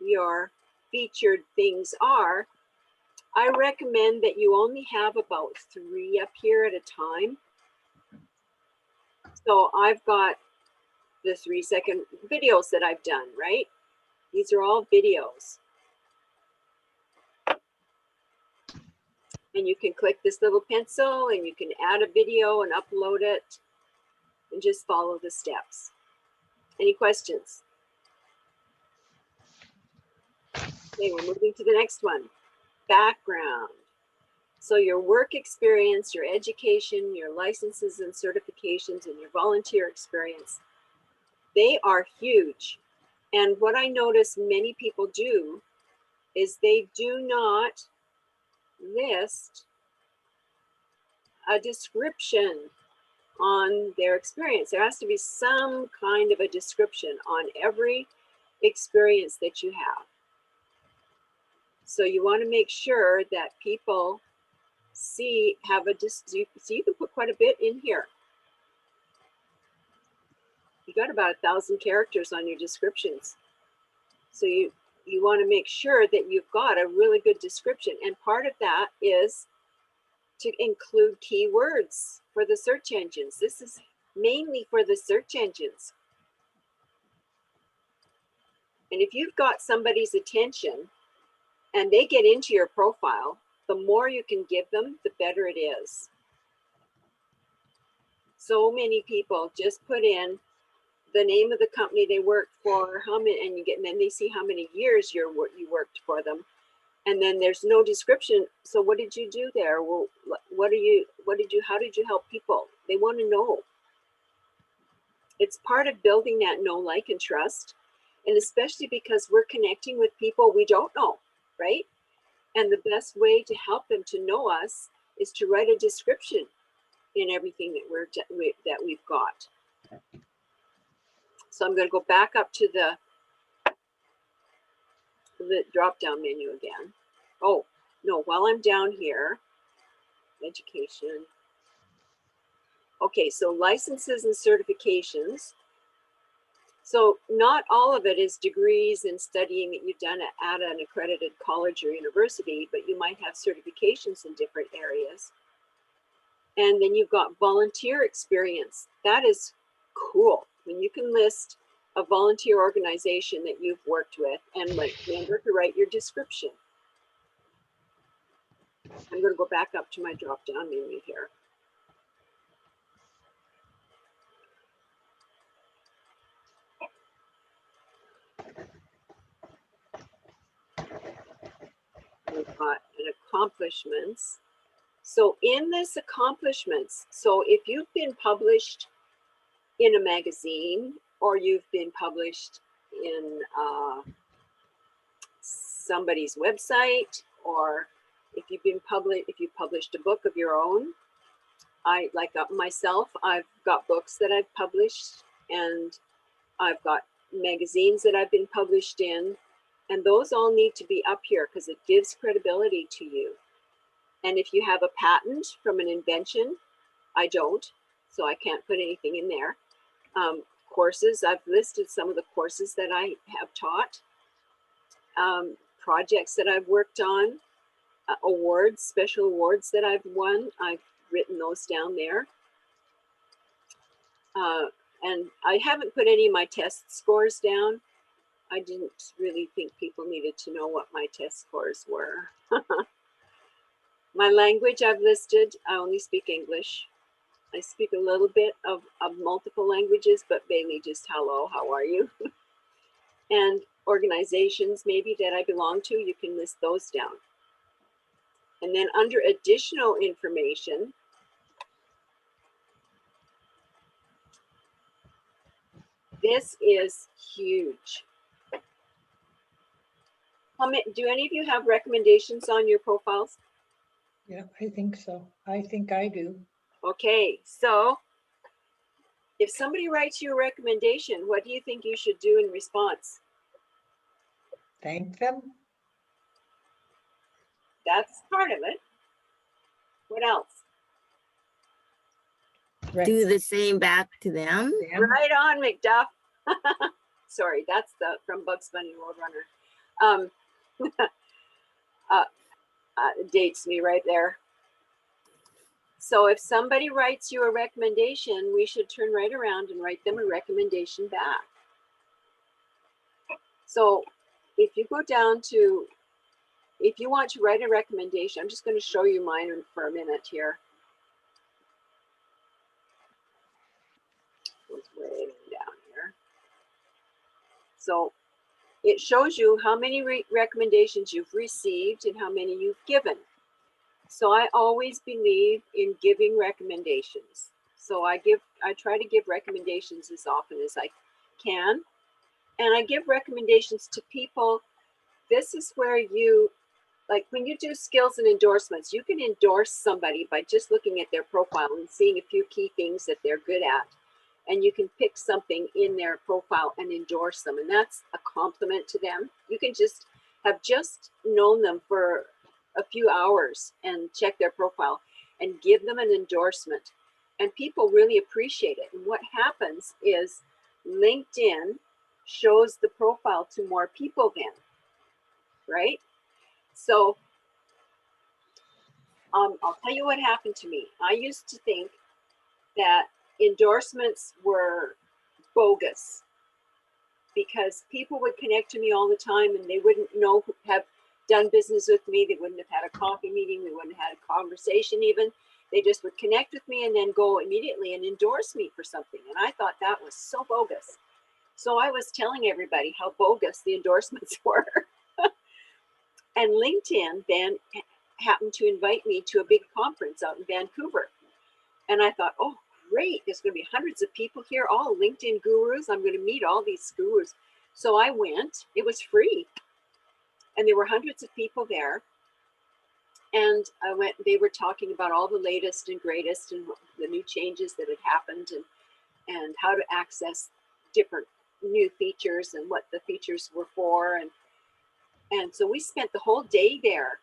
Speaker 1: your featured things are, I recommend that you only have about 3 up here at a time. So I've got the 3-second videos that I've done, right? These are all videos. And you can click this little pencil and you can add a video and upload it and just follow the steps. Any questions? Okay, we're moving to the next one. Background. So your work experience, your education, your licenses and certifications, and your volunteer experience, they are huge. And what I notice many people do is they do not list a description on their experience. There has to be some kind of a description on every experience that you have. So you want to make sure that people see, so you can put quite a bit in here. You got about 1,000 characters on your descriptions. So you want to make sure that you've got a really good description. And part of that is to include keywords for the search engines. This is mainly for the search engines. And if you've got somebody's attention and they get into your profile, the more you can give them, the better it is. So many people just put in the name of the company they work for, how many, and then they see how many years you worked for them, and then there's no description. So what did you do there? Well, how did you help people? They want to know. It's part of building that know, like, and trust, and especially because we're connecting with people we don't know, right? And the best way to help them to know us is to write a description in everything that we've got. So I'm going to go back up to the drop-down menu again. Oh, no, while I'm down here, education. Okay, so licenses and certifications. So not all of it is degrees and studying that you've done at an accredited college or university, but you might have certifications in different areas. And then you've got volunteer experience. That is cool. When you can list a volunteer organization that you've worked with, and remember to write your description. I'm going to go back up to my drop-down menu here. We've got an accomplishments. So in this accomplishments, so if you've been published in a magazine, or you've been published in somebody's website, or if you've published a book of your own, myself, I've got books that I've published, and I've got magazines that I've been published in, and those all need to be up here because it gives credibility to you. And if you have a patent from an invention, I don't, so I can't put anything in there. Courses, I've listed some of the courses that I have taught, projects that I've worked on, awards, special awards that I've won. I've written those down there. And I haven't put any of my test scores down. I didn't really think people needed to know what my test scores were. My language I've listed, I only speak English. I speak a little bit of multiple languages, but mainly just hello, how are you? And organizations maybe that I belong to, you can list those down. And then under additional information, this is huge. Do any of you have recommendations on your profiles?
Speaker 2: Yeah, I think so. I think I do.
Speaker 1: Okay, so if somebody writes you a recommendation, what do you think you should do in response?
Speaker 2: Thank them.
Speaker 1: That's part of it. What else?
Speaker 7: Do the same back to them.
Speaker 2: Them.
Speaker 1: Right on, McDuff. Sorry, that's from Bugs Bunny Roadrunner. Dates me right there. So if somebody writes you a recommendation, we should turn right around and write them a recommendation back. So if you go down to, if you want to write a recommendation, I'm just going to show you mine for a minute here. Goes way down here. So it shows you how many recommendations you've received and how many you've given. So I always believe in giving recommendations. So I try to give recommendations as often as I can. And I give recommendations to people. This is where you, like when you do skills and endorsements, you can endorse somebody by just looking at their profile and seeing a few key things that they're good at. And you can pick something in their profile and endorse them. And that's a compliment to them. You can just have just known them for a few hours and check their profile and give them an endorsement. And people really appreciate it. And what happens is LinkedIn shows the profile to more people then, right? So I'll tell you what happened to me. I used to think that endorsements were bogus because people would connect to me all the time and they wouldn't have done business with me. They wouldn't have had a coffee meeting. They wouldn't have had a conversation even. They just would connect with me and then go immediately and endorse me for something. And I thought that was so bogus. So I was telling everybody how bogus the endorsements were. And LinkedIn then happened to invite me to a big conference out in Vancouver. And I thought, oh, great, there's going to be hundreds of people here, all LinkedIn gurus. I'm going to meet all these gurus. So I went, it was free. And there were hundreds of people there. And I went, they were talking about all the latest and greatest and the new changes that had happened and how to access different new features and what the features were for. And so we spent the whole day there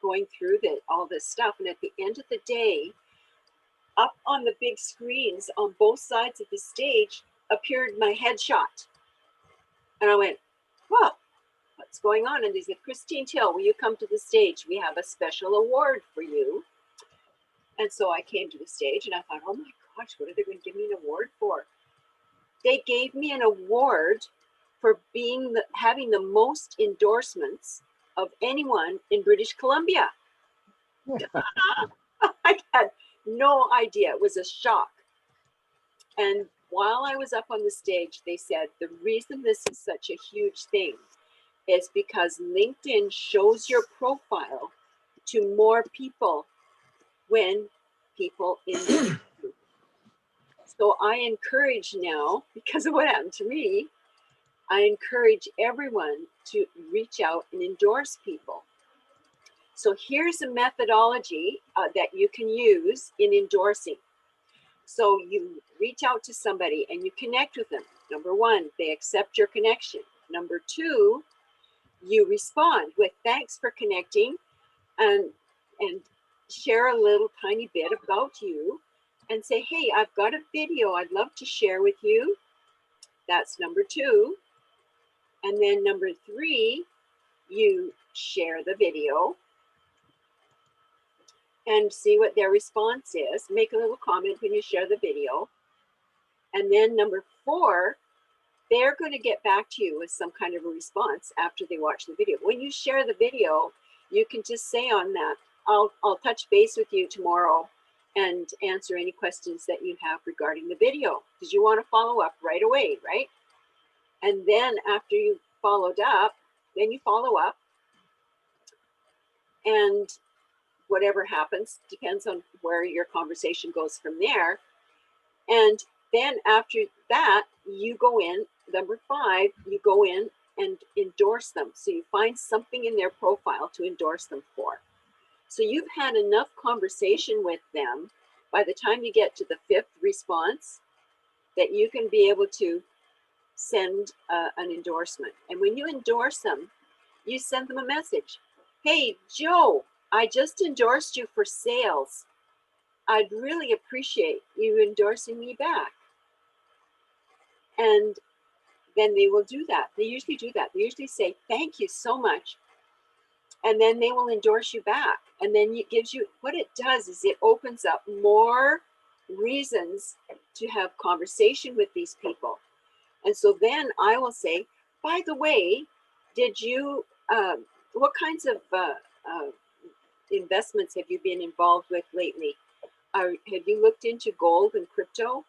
Speaker 1: going through all this stuff. And at the end of the day, up on the big screens on both sides of the stage appeared my headshot. And I went, whoa, what's going on? And they said, Christine Till, will you come to the stage? We have a special award for you. And so I came to the stage and I thought, oh my gosh, what are they going to give me an award for? they gave me an award for having the most endorsements of anyone in British Columbia. I had no idea. It was a shock. And while I was up on the stage, they said the reason this is such a huge thing is because LinkedIn shows your profile to more people when people engage you. So I encourage now, because of what happened to me, I encourage everyone to reach out and endorse people. So here's a methodology that you can use in endorsing. So you reach out to somebody and you connect with them. Number one, they accept your connection. Number two, you respond with thanks for connecting and share a little tiny bit about you and say, hey, I've got a video I'd love to share with you. That's number two. And then number three, you share the video and see what their response is. Make a little comment when you share the video. And then number four, they're going to get back to you with some kind of a response after they watch the video. When you share the video, you can just say on that, I'll touch base with you tomorrow and answer any questions that you have regarding the video, because you want to follow up right away, right? And then after you've followed up, then you follow up, and whatever happens depends on where your conversation goes from there. And then after that, you go in, number five, you go in and endorse them. So you find something in their profile to endorse them for. So you've had enough conversation with them by the time you get to the fifth response that you can be able to send an endorsement. And when you endorse them, you send them a message. Hey, Joe, I just endorsed you for sales. I'd really appreciate you endorsing me back. And then they will do that. They usually do that. They usually say, thank you so much. And then they will endorse you back. And then it gives you, what it does is it opens up more reasons to have conversation with these people. And so then I will say, by the way, did you, what kinds of investments have you been involved with lately? Have you looked into gold and crypto?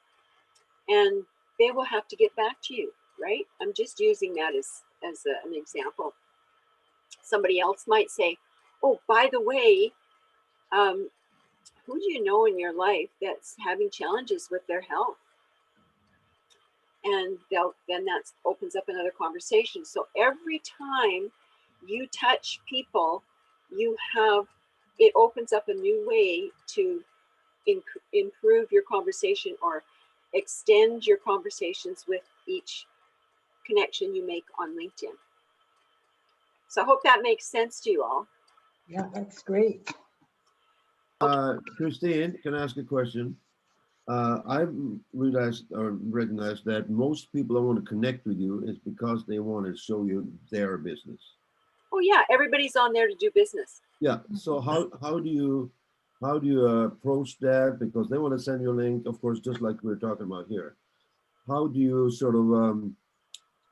Speaker 1: And they will have to get back to you, right? I'm just using that as an example. Somebody else might say, oh, by the way, who do you know in your life that's having challenges with their health? And then that opens up another conversation. So every time you touch people, it opens up a new way to improve your conversation or extend your conversations with each connection you make on LinkedIn. So I hope that makes sense to you all.
Speaker 2: Yeah, that's great.
Speaker 4: Christine, can I ask a question? I've realized or recognized that most people that want to connect with you is because they want to show you their business.
Speaker 1: Oh yeah, everybody's on there to do business.
Speaker 4: Yeah. So how do you approach that? Because they want to send you a link, of course, just like we're talking about here. How do you sort of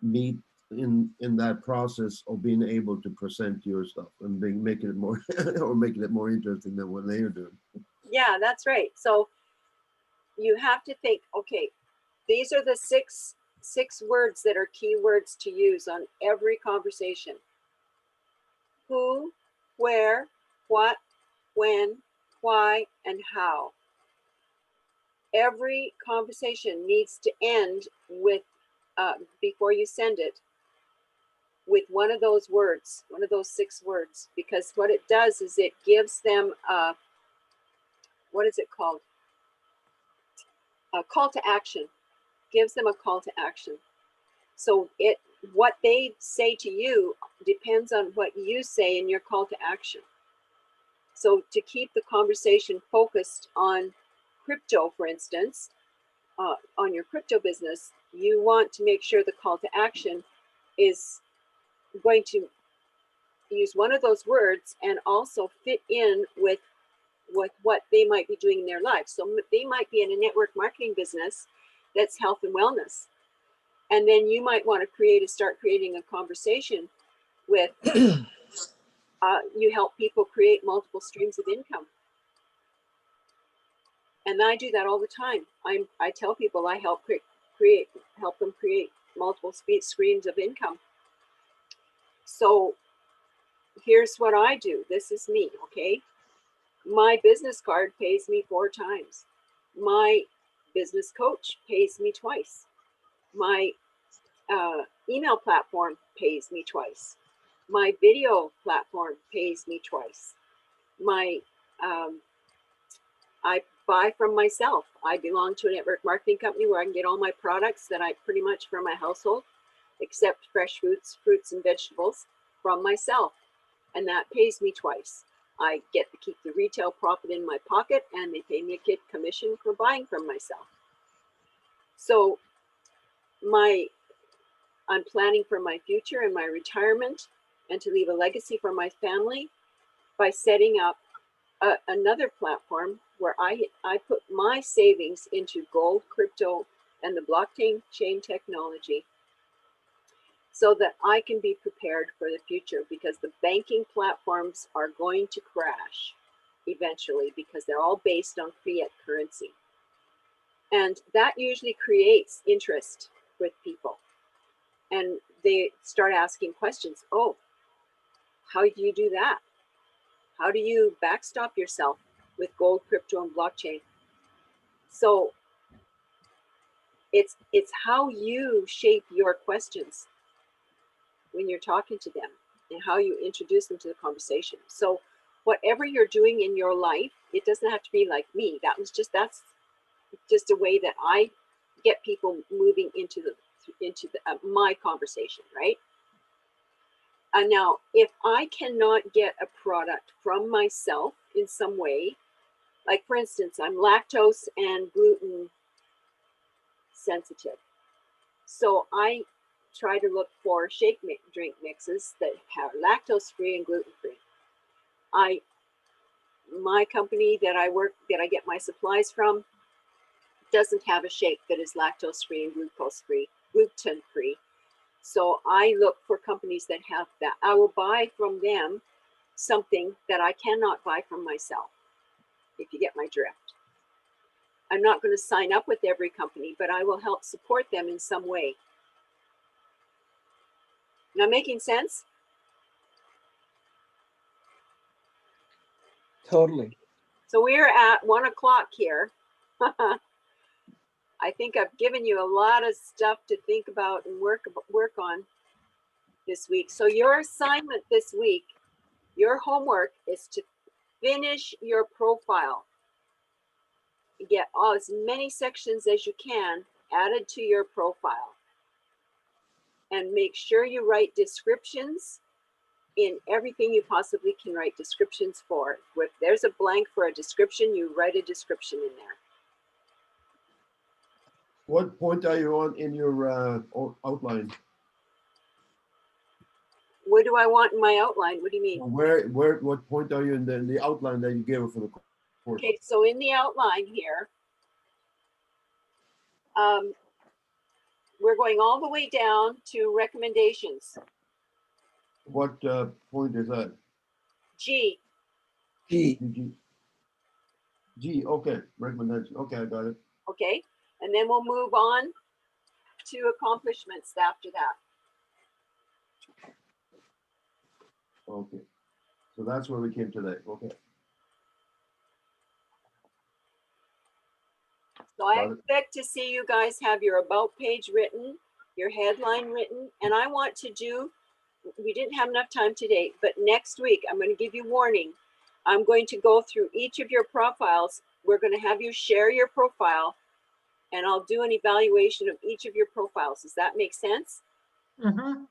Speaker 4: meet in that process of being able to present your stuff and making it more or making it more interesting than what they are doing?
Speaker 1: Yeah, that's right. So you have to think, okay, these are the six words that are key words to use on every conversation. Who, where, what, when, why, and how. Every conversation needs to end with, before you send it, with one of those words, one of those 6 words, because what it does is it gives them what is it called? A call to action. Gives them a call to action. So what they say to you depends on what you say in your call to action. So to keep the conversation focused on crypto, for instance, on your crypto business, you want to make sure the call to action is going to use one of those words and also fit in with what they might be doing in their life. So they might be in a network marketing business that's health and wellness. And then you might want to start creating a conversation with, you help people create multiple streams of income. And I do that all the time. I tell people I help help them create multiple streams of income. So here's what I do. This is me, okay? My business card pays me 4 times. My business coach pays me twice. My email platform pays me twice. My video platform pays me twice. I buy from myself. I belong to a network marketing company where I can get all my products that I pretty much for my household, except fresh fruits and vegetables, from myself. And that pays me twice. I get to keep the retail profit in my pocket, and they pay me a commission for buying from myself. So I'm planning for my future and my retirement and to leave a legacy for my family by setting up another platform where I put my savings into gold, crypto, and the blockchain technology so that I can be prepared for the future, because the banking platforms are going to crash eventually because they're all based on fiat currency. And that usually creates interest with people. And they start asking questions. Oh, how do you do that? How do you backstop yourself with gold, crypto, and blockchain? So it's how you shape your questions when you're talking to them and how you introduce them to the conversation. So whatever you're doing in your life, it doesn't have to be like me. That's just a way that I get people moving into my conversation, right? And now, if I cannot get a product from myself in some way, like for instance, I'm lactose and gluten sensitive. So I try to look for drink mixes that are lactose free and gluten free. My company that I get my supplies from doesn't have a shake that is lactose free and gluten free. So I look for companies that have that. I will buy from them something that I cannot buy from myself, if you get my drift. I'm not going to sign up with every company, but I will help support them in some way. Now, making sense?
Speaker 3: Totally.
Speaker 1: So we're at 1 o'clock here. I think I've given you a lot of stuff to think about and work on this week. So your assignment this week, your homework is to finish your profile. Get as many sections as you can added to your profile. And make sure you write descriptions in everything you possibly can write descriptions for. If there's a blank for a description, you write a description in there.
Speaker 4: What point are you on in your outline?
Speaker 1: What do I want in my outline? What do you mean?
Speaker 4: What point are you in the outline that you gave her for the course?
Speaker 1: Okay, so in the outline here, we're going all the way down to recommendations.
Speaker 4: What point is that?
Speaker 1: G.
Speaker 3: Gee,
Speaker 4: G, okay, recommendation. Okay, I got it.
Speaker 1: Okay, and then we'll move on to accomplishments after that.
Speaker 4: Okay, so that's where we came today. Okay.
Speaker 1: So I
Speaker 4: Got it.
Speaker 1: expect to see you guys have your about page written, your headline written, and I want to do, we didn't have enough time today, but next week, I'm going to give you warning. I'm going to go through each of your profiles. We're going to have you share your profile, and I'll do an evaluation of each of your profiles. Does that make sense?
Speaker 2: Mhm.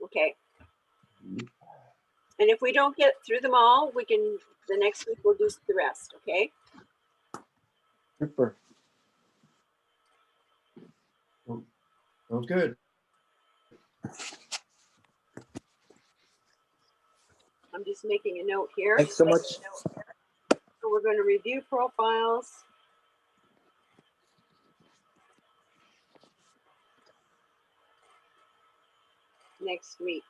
Speaker 1: Okay. And if we don't get through them all, the next week we'll do the rest, okay?
Speaker 3: Ripper.
Speaker 4: Sounds good.
Speaker 1: I'm just making a note here.
Speaker 3: Thanks so much.
Speaker 1: So we're going to review profiles. next week?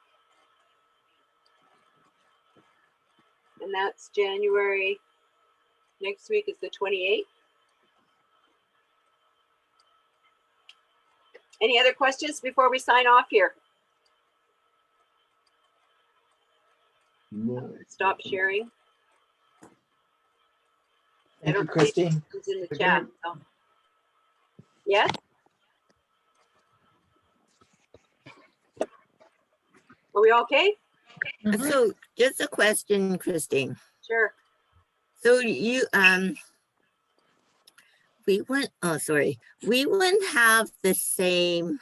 Speaker 1: And that's January. Next week is the 28th. Any other questions before we sign off here?
Speaker 4: No.
Speaker 1: Stop sharing. I
Speaker 3: Thank you,
Speaker 1: don't see
Speaker 3: Christine.
Speaker 1: who's in the
Speaker 4: Okay.
Speaker 1: chat. So. Yes? Are we okay?
Speaker 2: Mhm.
Speaker 7: So just a question, Christine.
Speaker 1: Sure.
Speaker 7: So we wouldn't have the same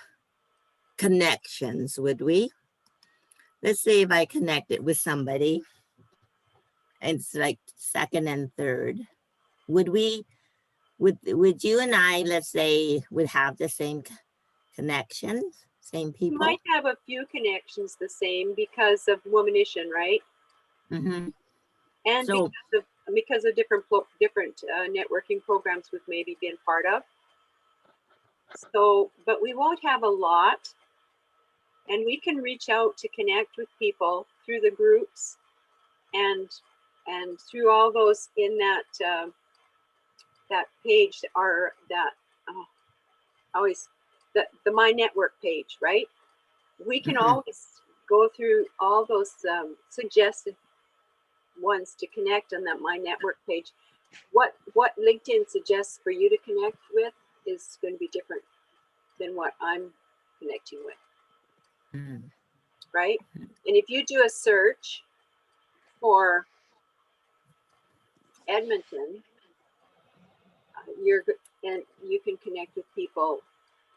Speaker 7: connections, would we? Let's say if I connected with somebody and it's like second and third, would you and I, let's say, would have the same connections, same
Speaker 1: You
Speaker 7: people?
Speaker 1: might have a few connections the same because of womanition, right?
Speaker 7: Mm-hmm.
Speaker 1: And
Speaker 7: So,
Speaker 1: because of different networking programs we've maybe been part of. So, but we won't have a lot, and we can reach out to connect with people through the groups, and through all those in that that page are that always the My Network page, right? We can
Speaker 7: Mhm.
Speaker 1: always go through all those suggested ones to connect on that My Network page. What LinkedIn suggests for you to connect with is going to be different than what I'm connecting with,
Speaker 7: Mm.
Speaker 1: right? And if you do a search for Edmonton, and you can connect with people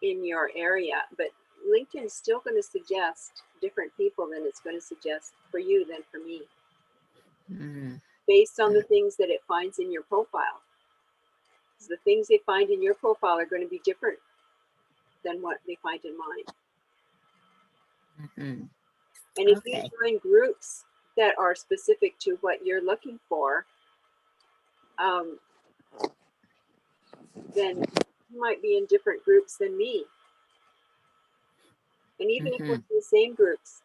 Speaker 1: in your area, but LinkedIn is still going to suggest different people than it's going to suggest for you than for me,
Speaker 7: Mm.
Speaker 1: based on the things that it finds in your profile. The things they find in your profile are going to be different than what they find in mine.
Speaker 7: Mhm.
Speaker 1: And if
Speaker 7: Okay.
Speaker 1: you join groups that are specific to what you're looking for, then you might be in different groups than me. And even if we're in the same groups,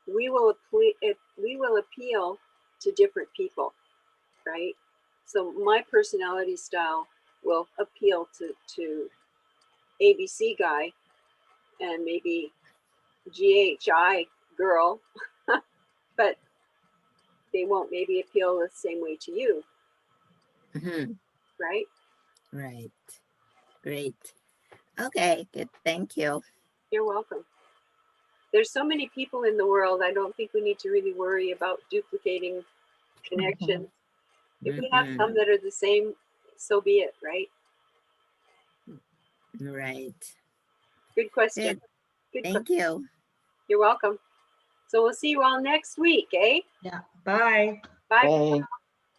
Speaker 1: we will appeal to different people, right? So my personality style will appeal to ABC guy and maybe GHI girl, but they won't maybe appeal the same way to you,
Speaker 7: Mhm.
Speaker 1: right?
Speaker 7: Right. Great. Okay, good. Thank you.
Speaker 1: You're welcome. There's so many people in the world, I don't think we need to really worry about duplicating connections. If we have some
Speaker 7: Mhm.
Speaker 1: that are the same, so be it, right?
Speaker 7: Right.
Speaker 1: Good question.
Speaker 7: Good.
Speaker 1: Good
Speaker 7: Thank
Speaker 1: question.
Speaker 7: you.
Speaker 1: You're welcome. So we'll see you all next week, eh?
Speaker 2: Yeah, bye.
Speaker 1: Bye.
Speaker 3: Bye.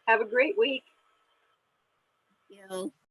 Speaker 1: Have a great week.
Speaker 7: Thank you.